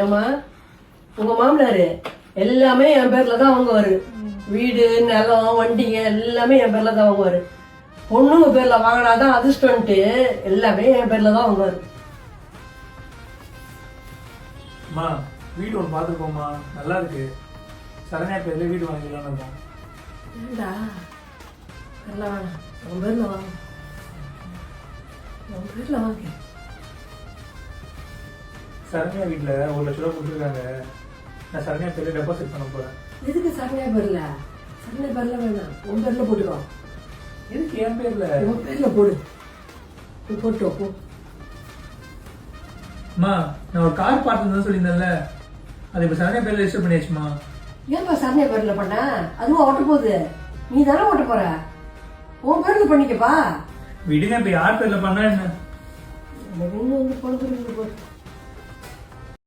ஏமா உங்க மாமனாரு எல்லாமே என் பேர்ல தான் வாங்குவாரு. வீடு நிலம் வண்டிங்க எல்லாமே என் பேர்ல தான் வாங்குவாரு. பொண்ணுங்க பேர்ல வாங்கினாதான் அதிர்ஷ்டம்ட்டு எல்லாமே என் பேர்ல தான் வாங்குவாரு. அம்மா வீடு ஒன்று பார்த்துருக்கோம்மா, நல்லா இருக்கு. சரண்யா பேர்ல வீடு வாங்கிக்கலாம்னு இருக்கோம். ஏண்டா எல்லாம் வேணாம், உன் பேர்ல வாங்க, உன் பேர்ல வாங்க. சரண்யா வீட்டில் 1 லட்ச ரூபா கொடுத்துருக்காங்க. நான் சரண்யா பேர்ல டெபாசிட் பண்ண போறேன். எதுக்கு சரண்யா பேர்ல? சரண்யா பேர்ல வேணாம், உன் பேர்ல போட்டுக்கோ. எதுக்கு என் பேர்ல? உன் பேர்ல போடு, நீ போட்டு போ. அம்மா நான் ஒரு கார் பார்த்துன்னு சொல்லியிருந்தேன்ல, அது இப்போ சரண்யா பேர்ல ரெஜிஸ்டர் பண்ணியாச்சுமா. ஏன்பா சரண்யா பேர்ல பண்ண? அதுவும் ஓட்ட போகுது, நீ தானே ஓட்ட போற. உன் பேர்ல பண்ணிக்கப்பா. விடுங்க, இப்போ யார் பேர்ல பண்ணா என்ன? எனக்கு வந்து பொழுது போட்டு